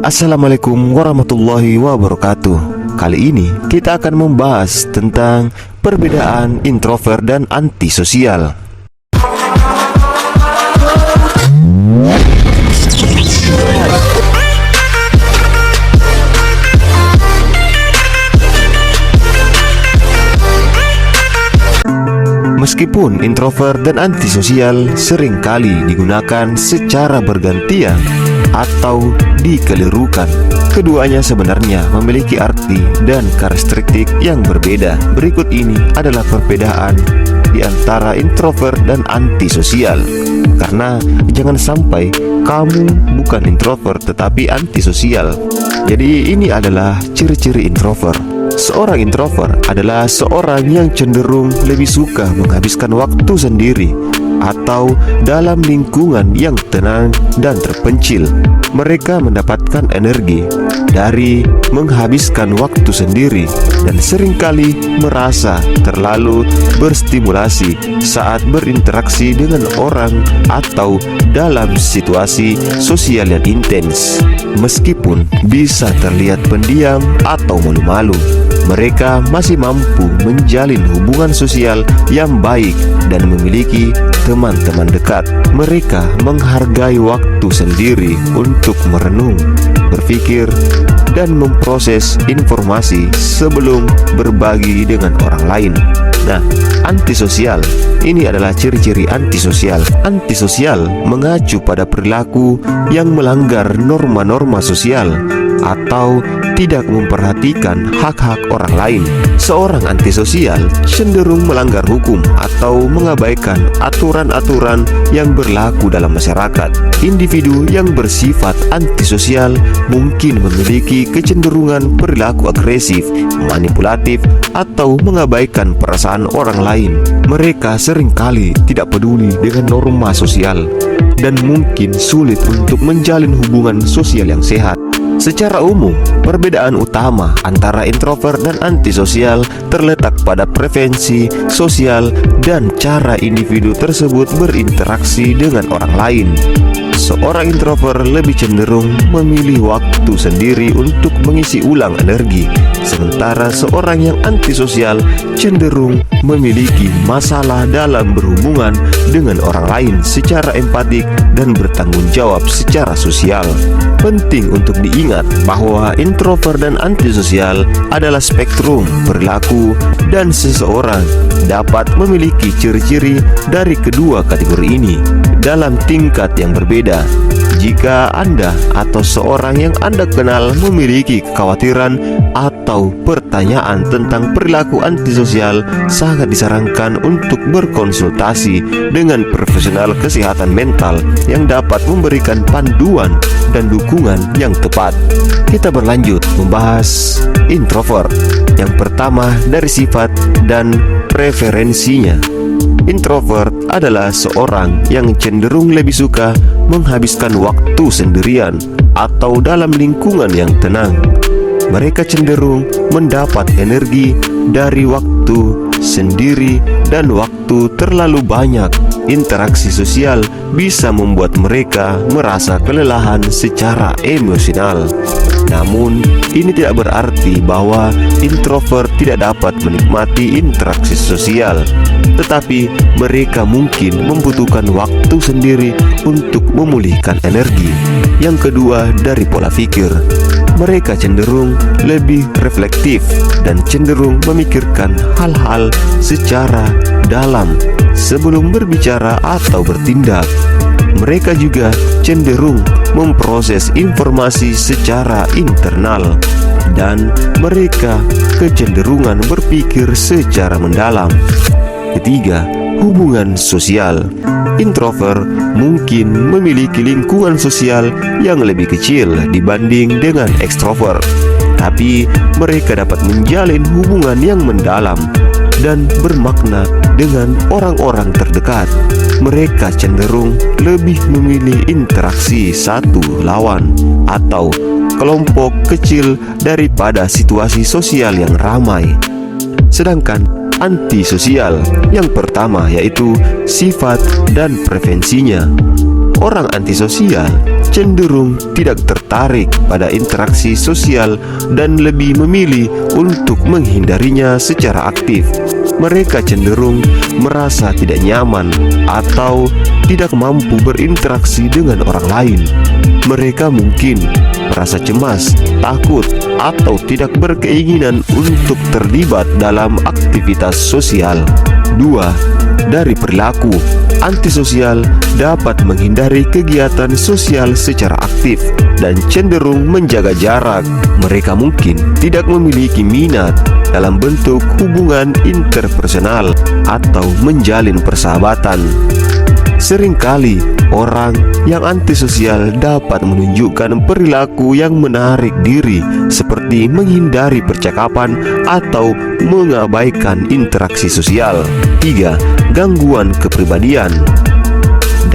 Assalamualaikum warahmatullahi wabarakatuh. Kali ini kita akan membahas tentang perbedaan introvert dan antisosial. Meskipun introvert dan antisosial seringkali digunakan secara bergantian atau dikelirukan, keduanya sebenarnya memiliki arti dan karakteristik yang berbeda. Berikut ini adalah perbedaan di antara introvert dan antisosial. Karena jangan sampai kamu bukan introvert tetapi antisosial. Jadi ini adalah ciri-ciri introvert. Seorang introvert adalah seorang yang cenderung lebih suka menghabiskan waktu sendiri atau dalam lingkungan yang tenang dan terpencil. Mereka mendapatkan energi dari menghabiskan waktu sendiri dan seringkali merasa terlalu berstimulasi saat berinteraksi dengan orang atau dalam situasi sosial yang intens. Meskipun bisa terlihat pendiam atau malu-malu, mereka masih mampu menjalin hubungan sosial yang baik dan memiliki teman-teman dekat. Mereka menghargai waktu sendiri untuk merenung, berpikir, dan memproses informasi sebelum berbagi dengan orang lain. Nah, antisosial ini adalah ciri-ciri antisosial. Antisosial mengacu pada perilaku yang melanggar norma-norma sosial atau tidak memperhatikan hak-hak orang lain. Seorang antisosial cenderung melanggar hukum atau mengabaikan aturan-aturan yang berlaku dalam masyarakat. Individu yang bersifat antisosial mungkin memiliki kecenderungan perilaku agresif, manipulatif, atau mengabaikan perasaan orang lain. Mereka seringkali tidak peduli dengan norma sosial dan mungkin sulit untuk menjalin hubungan sosial yang sehat. Secara umum, perbedaan utama antara introvert dan antisosial terletak pada preferensi sosial dan cara individu tersebut berinteraksi dengan orang lain. Seorang introvert lebih cenderung memilih waktu sendiri untuk mengisi ulang energi, sementara seorang yang antisosial cenderung memiliki masalah dalam berhubungan dengan orang lain secara empatik dan bertanggung jawab secara sosial. Penting untuk diingat bahwa introvert dan antisosial adalah spektrum perilaku dan seseorang dapat memiliki ciri-ciri dari kedua kategori ini dalam tingkat yang berbeda. Jika Anda atau seorang yang Anda kenal memiliki kekhawatiran atau pertanyaan tentang perilaku antisosial, sangat disarankan untuk berkonsultasi dengan profesional kesehatan mental yang dapat memberikan panduan dan dukungan yang tepat. Kita berlanjut membahas introvert. Yang pertama dari sifat dan preferensinya. Introvert adalah seorang yang cenderung lebih suka menghabiskan waktu sendirian atau dalam lingkungan yang tenang. Mereka cenderung mendapat energi dari waktu sendiri dan waktu terlalu banyak. Interaksi sosial bisa membuat mereka merasa kelelahan secara emosional. Namun, ini tidak berarti bahwa introvert tidak dapat menikmati interaksi sosial, tetapi mereka mungkin membutuhkan waktu sendiri untuk memulihkan energi. Yang kedua dari pola pikir, mereka cenderung lebih reflektif dan cenderung memikirkan hal-hal secara dalam sebelum berbicara atau bertindak. Mereka juga cenderung memproses informasi secara internal dan mereka kecenderungan berpikir secara mendalam. Ketiga, hubungan sosial. Introvert mungkin memiliki lingkungan sosial yang lebih kecil dibanding dengan ekstrovert, tapi mereka dapat menjalin hubungan yang mendalam dan bermakna dengan orang-orang terdekat. Mereka cenderung lebih memilih interaksi satu lawan atau kelompok kecil daripada situasi sosial yang ramai. Sedangkan antisosial yang pertama yaitu sifat dan preferensinya. Orang antisosial cenderung tidak tertarik pada interaksi sosial dan lebih memilih untuk menghindarinya secara aktif. Mereka cenderung merasa tidak nyaman atau tidak mampu berinteraksi dengan orang lain. Mereka mungkin merasa cemas, takut, atau tidak berkeinginan untuk terlibat dalam aktivitas sosial. 2. Dari perilaku, antisosial dapat menghindari kegiatan sosial secara aktif dan cenderung menjaga jarak. Mereka mungkin tidak memiliki minat dalam bentuk hubungan interpersonal atau menjalin persahabatan. Seringkali orang yang antisosial dapat menunjukkan perilaku yang menarik diri, seperti menghindari percakapan atau mengabaikan interaksi sosial. 3. Gangguan kepribadian.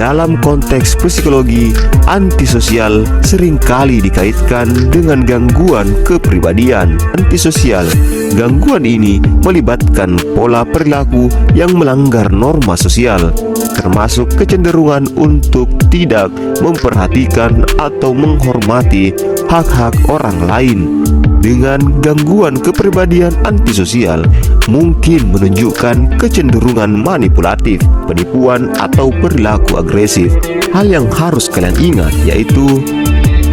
Dalam konteks psikologi, antisosial seringkali dikaitkan dengan gangguan kepribadian antisosial. Gangguan ini melibatkan pola perilaku yang melanggar norma sosial, termasuk kecenderungan untuk tidak memperhatikan atau menghormati hak-hak orang lain. Dengan gangguan kepribadian antisosial mungkin menunjukkan kecenderungan manipulatif, penipuan, atau perilaku agresif. Hal yang harus kalian ingat yaitu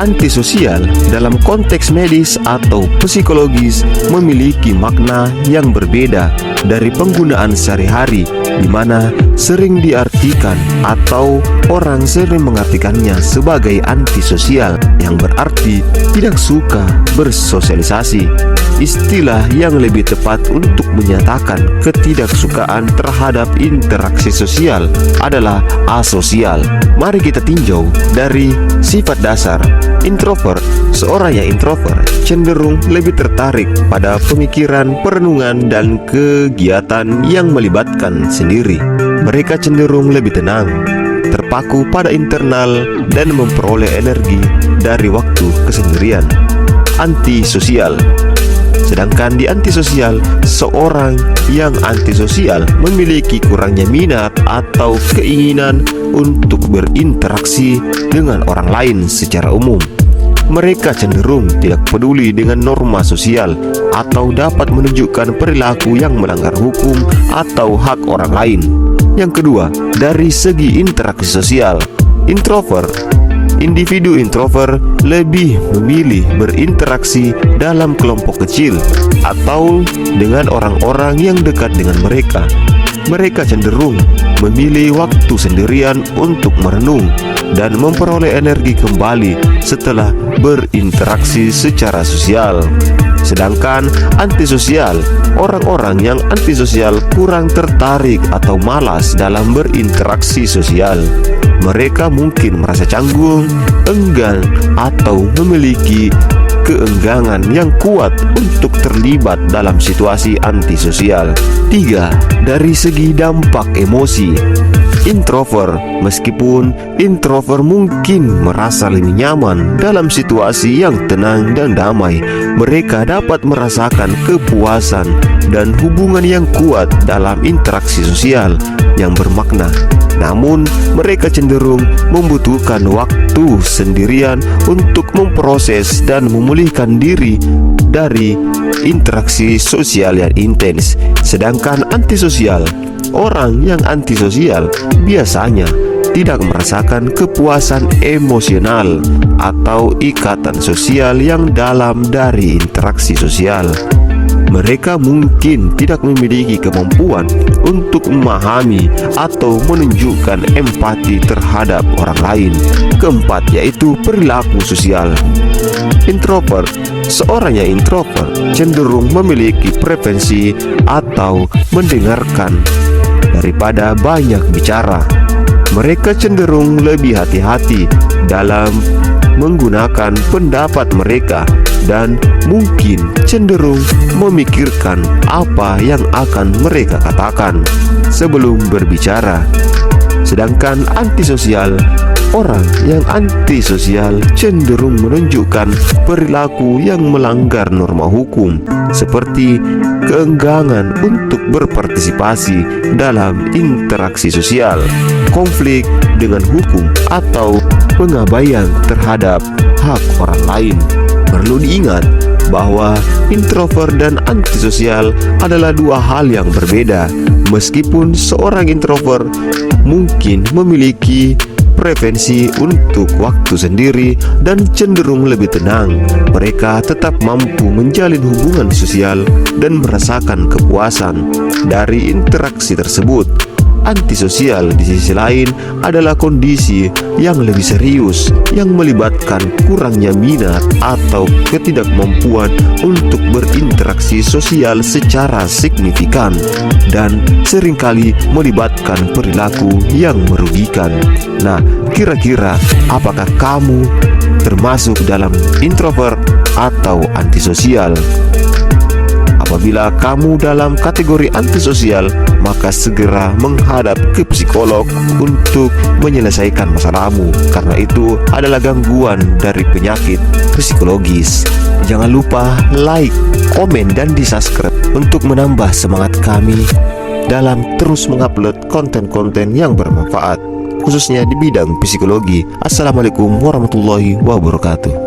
antisosial dalam konteks medis atau psikologis memiliki makna yang berbeda dari penggunaan sehari-hari, di mana sering diartikan atau orang sering mengartikannya sebagai antisosial, yang berarti tidak suka bersosialisasi. Istilah yang lebih tepat untuk menyatakan ketidaksukaan terhadap interaksi sosial adalah asosial. Mari kita tinjau dari sifat dasar. Introvert. Seorang yang introvert cenderung lebih tertarik pada pemikiran, perenungan, dan kegiatan yang melibatkan sendiri. Mereka cenderung lebih tenang, terpaku pada internal, dan memperoleh energi dari waktu kesendirian. Antisosial. Sedangkan di antisosial, seorang yang antisosial memiliki kurangnya minat atau keinginan untuk berinteraksi dengan orang lain secara umum. Mereka cenderung tidak peduli dengan norma sosial atau dapat menunjukkan perilaku yang melanggar hukum atau hak orang lain. Yang kedua, dari segi interaksi sosial, introvert. Individu introvert lebih memilih berinteraksi dalam kelompok kecil atau dengan orang-orang yang dekat dengan mereka. Mereka cenderung memilih waktu sendirian untuk merenung dan memperoleh energi kembali setelah berinteraksi secara sosial. Sedangkan antisosial, orang-orang yang antisosial kurang tertarik atau malas dalam berinteraksi sosial. Mereka mungkin merasa canggung, enggan, atau memiliki keenggangan yang kuat untuk terlibat dalam situasi antisosial. 3. Dari segi dampak emosi, introvert. Meskipun introvert mungkin merasa lebih nyaman dalam situasi yang tenang dan damai, mereka dapat merasakan kepuasan dan hubungan yang kuat dalam interaksi sosial yang bermakna. Namun, mereka cenderung membutuhkan waktu sendirian untuk memproses dan memulihkan diri dari interaksi sosial yang intens. Sedangkan antisosial, orang yang antisosial biasanya tidak merasakan kepuasan emosional atau ikatan sosial yang dalam dari interaksi sosial. Mereka mungkin tidak memiliki kemampuan untuk memahami atau menunjukkan empati terhadap orang lain. Keempat, yaitu perilaku sosial. Introvert. Seorang yang introvert cenderung memiliki preferensi atau mendengarkan daripada banyak bicara. Mereka cenderung lebih hati-hati dalam menggunakan pendapat mereka dan mungkin cenderung memikirkan apa yang akan mereka katakan sebelum berbicara. Sedangkan antisosial, Orang yang antisosial cenderung menunjukkan perilaku yang melanggar norma hukum, seperti keengganan untuk berpartisipasi dalam interaksi sosial, konflik dengan hukum, atau pengabaian terhadap hak orang lain. Perlu diingat bahwa introvert dan antisosial adalah dua hal yang berbeda. Meskipun seorang introvert mungkin memiliki preferensi untuk waktu sendiri dan cenderung lebih tenang, mereka tetap mampu menjalin hubungan sosial dan merasakan kepuasan dari interaksi tersebut. Antisosial di sisi lain adalah kondisi yang lebih serius yang melibatkan kurangnya minat atau ketidakmampuan untuk berinteraksi sosial secara signifikan dan seringkali melibatkan perilaku yang merugikan. Nah, kira-kira apakah kamu termasuk dalam introvert atau antisosial? Apabila kamu dalam kategori antisosial, maka segera menghadap ke psikolog untuk menyelesaikan masalahmu, karena itu adalah gangguan dari penyakit psikologis. Jangan lupa like, komen, dan di-subscribe untuk menambah semangat kami dalam terus mengupload konten-konten yang bermanfaat, khususnya di bidang psikologi. Assalamualaikum warahmatullahi wabarakatuh.